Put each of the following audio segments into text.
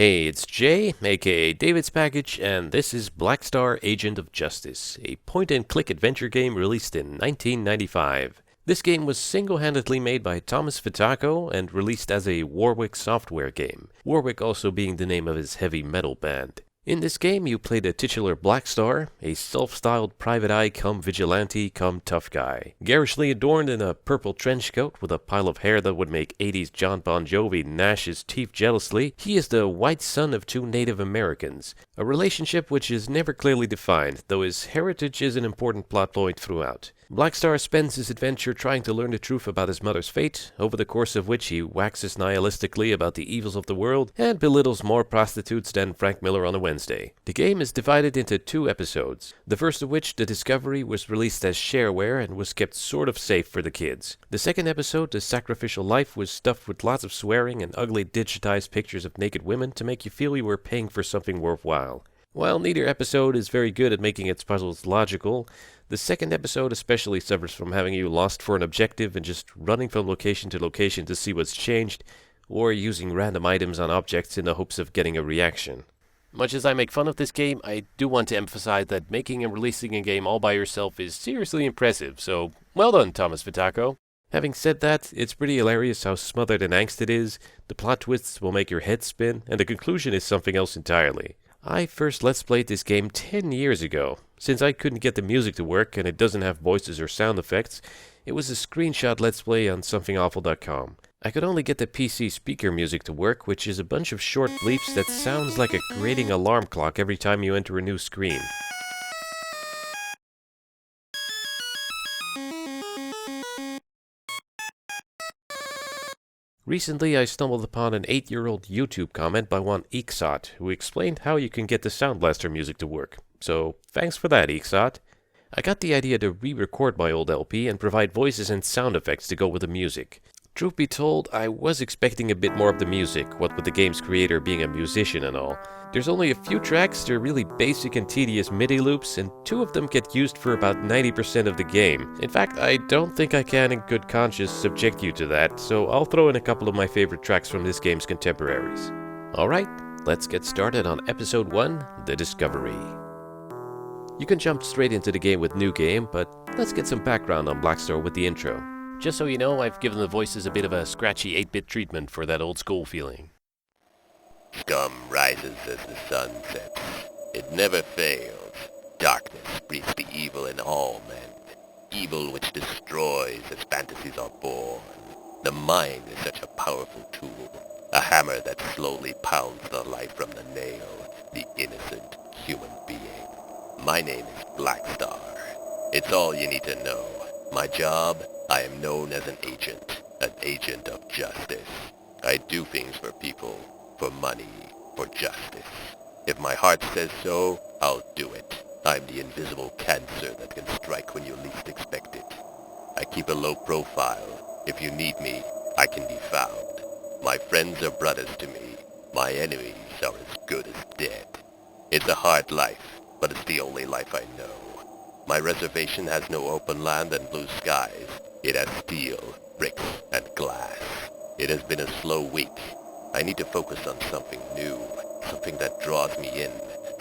Hey, it's Jay, aka davidspackage, and this is Blackstar Agent of Justice, a point-and-click adventure game released in 1995. This game was single-handedly made by Thomas Vitacco and released as a Worwyk software game, Worwyk also being the name of his heavy metal band. In this game, you played a titular Blackstar, a self-styled private eye cum vigilante cum tough guy. Garishly adorned in a purple trench coat with a pile of hair that would make 80s Jon Bon Jovi gnash his teeth jealously, he is the white son of two Native Americans, a relationship which is never clearly defined, though his heritage is an important plot point throughout. Blackstar spends his adventure trying to learn the truth about his mother's fate, over the course of which he waxes nihilistically about the evils of the world and belittles more prostitutes than Frank Miller on a Wednesday. The game is divided into 2 episodes, the first of which, The Discovery, was released as shareware and was kept sort of safe for the kids. The second episode, The Sacrificial Life, was stuffed with lots of swearing and ugly digitized pictures of naked women to make you feel you were paying for something worthwhile. While neither episode is very good at making its puzzles logical, the second episode especially suffers from having you lost for an objective and just running from location to location to see what's changed, or using random items on objects in the hopes of getting a reaction. Much as I make fun of this game, I do want to emphasize that making and releasing a game all by yourself is seriously impressive, so well done, Thomas Vitacco. Having said that, it's pretty hilarious how smothered in angst it is, the plot twists will make your head spin, and the conclusion is something else entirely. I first Let's Played this game 10 years ago. Since I couldn't get the music to work and it doesn't have voices or sound effects, it was a screenshot Let's Play on somethingawful.com. I could only get the PC speaker music to work, which is a bunch of short bleeps that sounds like a grating alarm clock every time you enter a new screen. Recently, I stumbled upon an 8-year-old YouTube comment by one 𝗃𝐸𝐧𝐬, who explained how you can get the Sound Blaster music to work. So, thanks for that, 𝗃𝐸𝐴𝐳. I got the idea to re-record my old LP and provide voices and sound effects to go with the music. Truth be told, I was expecting a bit more of the music, what with the game's creator being a musician and all. There's only a few tracks, they're really basic and tedious MIDI loops, and 2 of them get used for about 90% of the game. In fact, I don't think I can in good conscience subject you to that, so I'll throw in a couple of my favorite tracks from this game's contemporaries. Alright, let's get started on Episode 1, The Discovery. You can jump straight into the game with New Game, but let's get some background on Blackstar with the intro. Just so you know, I've given the voices a bit of a scratchy 8-bit treatment for that old school feeling. Scum rises as the sun sets. It never fails. Darkness breeds the evil in all men. Evil which destroys as fantasies are born. The mind is such a powerful tool. A hammer that slowly pounds the life from the nail. The innocent human being. My name is Blackstar. It's all you need to know. My job? I am known as an agent of justice. I do things for people, for money, for justice. If my heart says so, I'll do it. I'm the invisible cancer that can strike when you least expect it. I keep a low profile. If you need me, I can be found. My friends are brothers to me. My enemies are as good as dead. It's a hard life, but it's the only life I know. My reservation has no open land and blue skies. It has steel, bricks, and glass. It has been a slow week. I need to focus on something new, something that draws me in,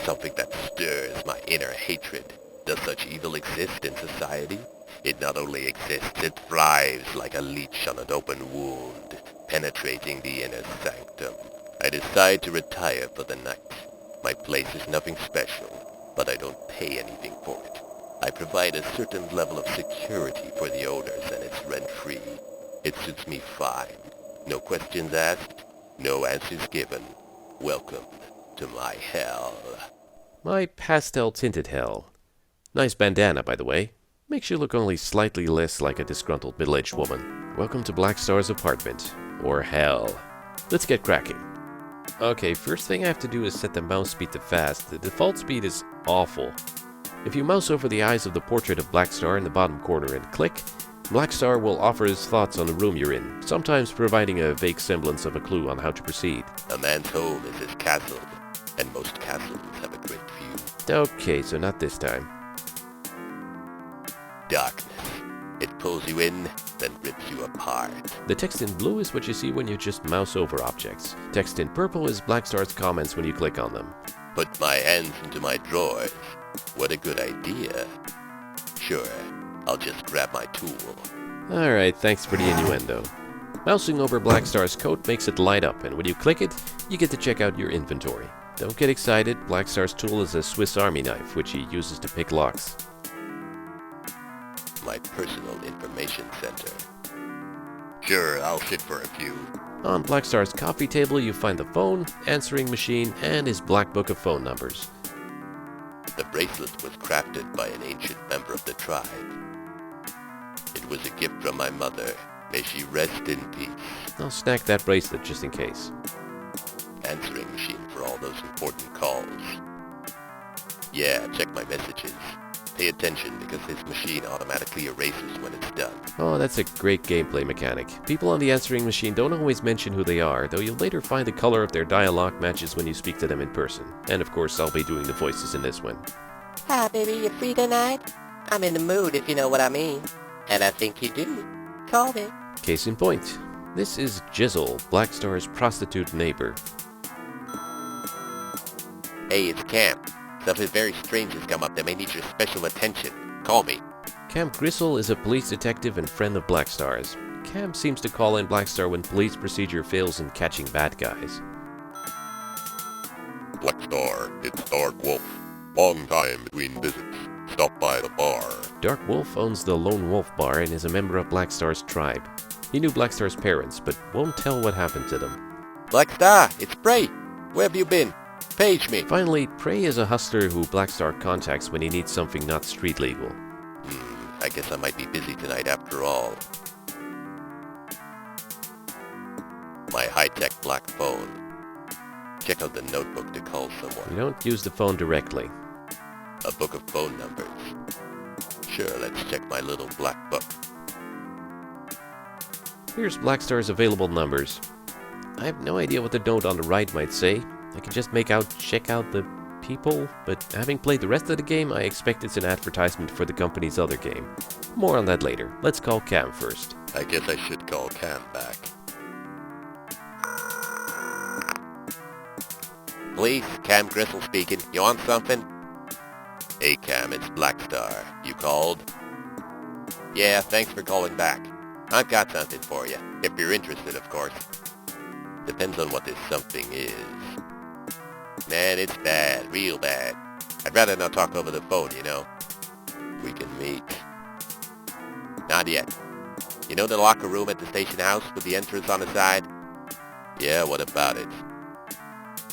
something that stirs my inner hatred. Does such evil exist in society? It not only exists, it thrives like a leech on an open wound, penetrating the inner sanctum. I decide to retire for the night. My place is nothing special, but I don't pay anything for it. I provide a certain level of security for the owners and it's rent-free. It suits me fine. No questions asked, no answers given. Welcome to my hell. My pastel-tinted hell. Nice bandana, by the way. Makes you look only slightly less like a disgruntled middle-aged woman. Welcome to Blackstar's apartment. Or hell. Let's get cracking. Okay, first thing I have to do is set the mouse speed to fast. The default speed is awful. If you mouse over the eyes of the portrait of Blackstar in the bottom corner and click, Blackstar will offer his thoughts on the room you're in, sometimes providing a vague semblance of a clue on how to proceed. A man's home is his castle, and most castles have a great view. Okay, so not this time. Darkness. It pulls you in, then rips you apart. The text in blue is what you see when you just mouse over objects. Text in purple is Blackstar's comments when you click on them. Put my hands into my drawers. What a good idea. Sure, I'll just grab my tool. Alright, thanks for the innuendo. Mousing over Blackstar's coat makes it light up, and when you click it, you get to check out your inventory. Don't get excited, Blackstar's tool is a Swiss Army knife, which he uses to pick locks. My personal information center. Sure, I'll sit for a few. On Blackstar's coffee table, you find the phone, answering machine, and his black book of phone numbers. The bracelet was crafted by an ancient member of the tribe. It was a gift from my mother. May she rest in peace. I'll snack that bracelet just in case. Answering machine for all those important calls. Yeah, check my messages. Pay attention because this machine automatically erases when it's done. Oh, that's a great gameplay mechanic. People on the answering machine don't always mention who they are, though you'll later find the color of their dialogue matches when you speak to them in person. And of course, I'll be doing the voices in this one. Hi, baby, you free tonight? I'm in the mood, if you know what I mean. And I think you do. Call me. Case in point. This is 𝐂𝐨𝐧𝐠, Blackstar's prostitute neighbor. Hey, it's Cam. Something very strange has come up that may need your special attention. Call me. 𝗂𝐨𝐧𝐤𝐞𝐲 is a police detective and friend of Blackstar's. Cam seems to call in Blackstar when police procedure fails in catching bad guys. Blackstar, it's Dark Wolf. Long time between visits. Stop by the bar. Dark Wolf owns the Lone Wolf Bar and is a member of Blackstar's tribe. He knew Blackstar's parents, but won't tell what happened to them. Blackstar, it's Prey. Where have you been? Page me. Finally, Prey is a hustler who Blackstar contacts when he needs something not street legal. I guess I might be busy tonight after all. My high-tech black phone. Check out the notebook to call someone. You don't use the phone directly. A book of phone numbers. Sure, let's check my little black book. Here's Blackstar's available numbers. I have no idea what the note on the right might say. I can just make out check out the people, but having played the rest of the game, I expect it's an advertisement for the company's other game. More on that later. Let's call Cam first. I guess I should call Cam back. Police, Cam Gristle speaking. You want something? Hey Cam, it's Blackstar. You called? Yeah, thanks for calling back. I've got something for you, if you're interested, of course. Depends on what this something is. Man, it's bad, real bad. I'd rather not talk over the phone, you know. We can meet. Not yet. You know the locker room at the station house with the entrance on the side? Yeah, what about it?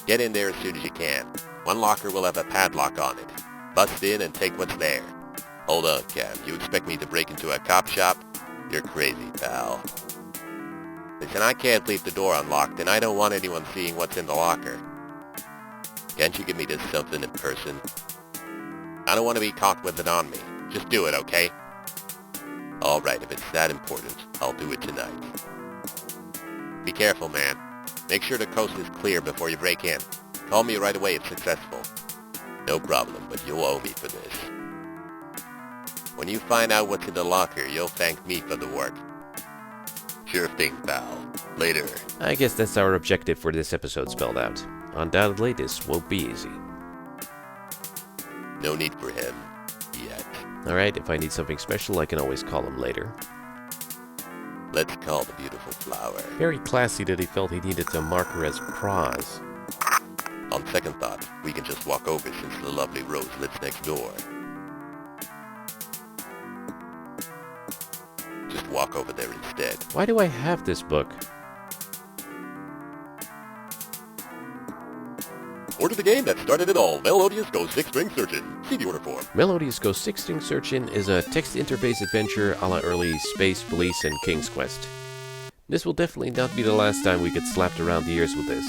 Get in there as soon as you can. One locker will have a padlock on it. Bust in and take what's there. Hold on, Cam. You expect me to break into a cop shop? You're crazy, pal. Listen, I can't leave the door unlocked, and I don't want anyone seeing what's in the locker. Can't you give me this something in person? I don't want to be caught with it on me. Just do it, okay? Alright, if it's that important, I'll do it tonight. Be careful, man. Make sure the coast is clear before you break in. Call me right away if successful. No problem, but you'll owe me for this. When you find out what's in the locker, you'll thank me for the work. Sure thing, pal. Later. I guess that's our objective for this episode spelled out. Undoubtedly, this won't be easy. No need for him. Yet. Alright, if I need something special, I can always call him later. Let's call the beautiful flower. Very classy that he felt he needed to mark her as Praz. On second thought, we can just walk over since the lovely rose lives next door. Just walk over there instead. Why do I have this book? Order the game that started it all. Melodious Go 6-String Search-In. See the order form. Melodious Go 6-String Search-In is a text interface adventure a la early Space Police and King's Quest. This will definitely not be the last time we get slapped around the ears with this.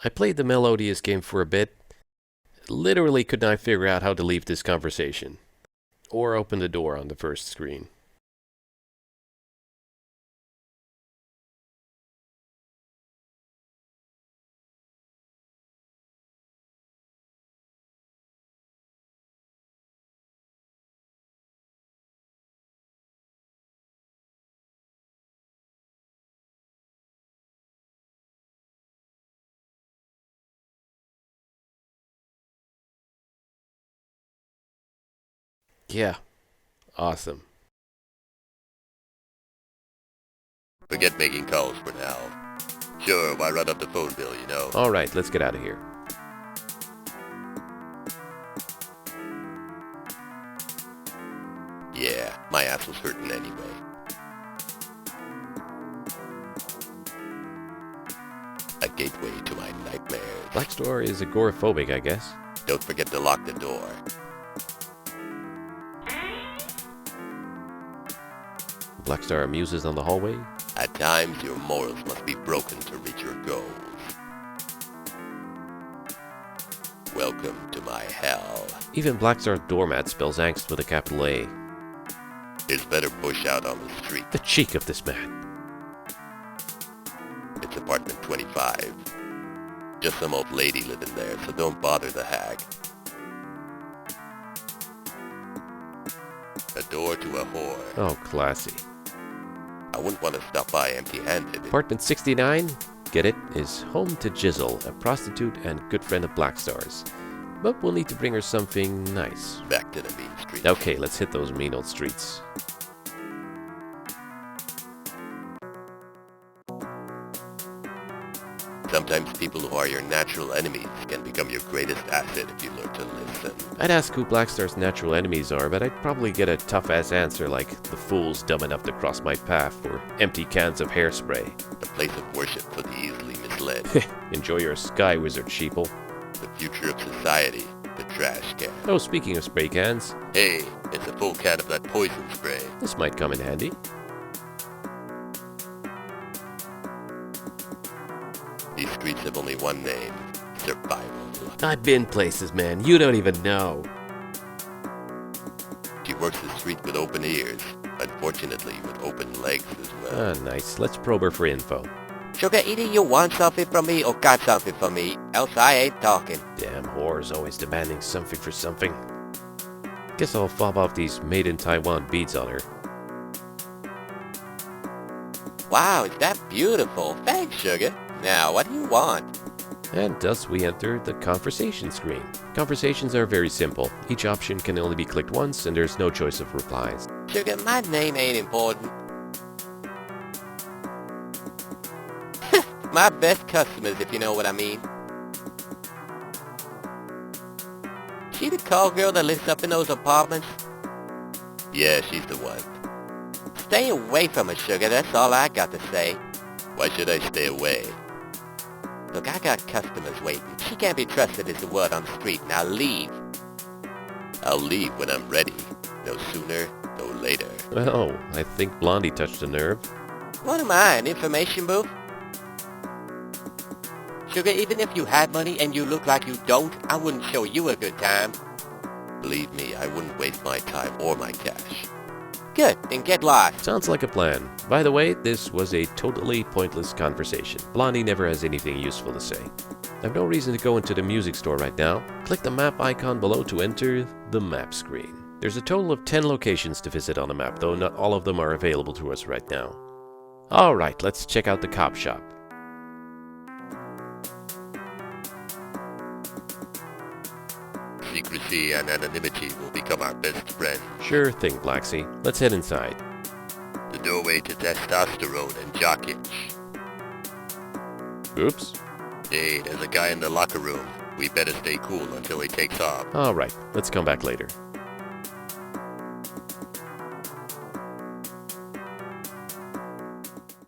I played the Melodious game for a bit. Literally could not figure out how to leave this conversation. Or open the door on the first screen. Yeah. Awesome. Forget making calls for now. Sure, why run up the phone bill, you know? Alright, let's get out of here. Yeah, my ass was hurting anyway. A gateway to my nightmares. Blackstar is agoraphobic, I guess. Don't forget to lock the door. Blackstar muses on the hallway. At times, your morals must be broken to reach your goals. Welcome to my hell. Even Blackstar's doormat spells angst with a capital A. It's better push out on the street. The cheek of this man. It's apartment 25. Just some old lady living there, so don't bother the hag. A door to a whore. Oh, classy. I wouldn't want to stop by empty-handed. Apartment 69, get it, is home to 𝐃𝐨𝐧𝐠, a prostitute and good friend of Blackstar's. But we'll need to bring her something nice. Back to the mean street. Okay, let's hit those mean old streets. Sometimes people who are your natural enemies can become your greatest asset if you learn to listen. I'd ask who Blackstar's natural enemies are, but I'd probably get a tough-ass answer like the fools dumb enough to cross my path or empty cans of hairspray. A place of worship for the easily misled. Enjoy your sky, wizard sheeple. The future of society. The trash can. Oh, speaking of spray cans, Hey, it's a full can of that poison spray. this might come in handy. These streets have only one name. Survival. I've been places, man. You don't even know. She works the street with open ears. Unfortunately, with open legs as well. Ah, nice. Let's probe her for info. Sugar, either you want something from me or got something from me, else I ain't talking. Damn whore's always demanding something for something. Guess I'll fob off these made in Taiwan beads on her. Wow, is that beautiful? Thanks, Sugar. Now, what do you want? And thus we enter the conversation screen. Conversations are very simple. Each option can only be clicked once and there's no choice of replies. Sugar, my name ain't important. My best customers, if you know what I mean. She the call girl that lives up in those apartments? Yeah, she's the one. Stay away from her, Sugar, that's all I got to say. Why should I stay away? Look, I got customers waiting. She can't be trusted is the word on the street. Now leave. I'll leave when I'm ready. No sooner, no later. Well, I think Blondie touched a nerve. What am I, an information booth? Sugar, even if you had money and you look like you don't, I wouldn't show you a good time. Believe me, I wouldn't waste my time or my cash. Good, then get lost. Sounds like a plan. By the way, this was a totally pointless conversation. Blondie never has anything useful to say. I've no reason to go into the music store right now. Click the map icon below to enter the map screen. There's a total of 10 locations to visit on the map, though not all of them are available to us right now. Alright, let's check out the cop shop. Secrecy and anonymity will become our best friend. Sure thing, Blacksy. Let's head inside. The doorway to testosterone and jockage. Oops. Hey, there's a guy in the locker room. We better stay cool until he takes off. Alright, let's come back later.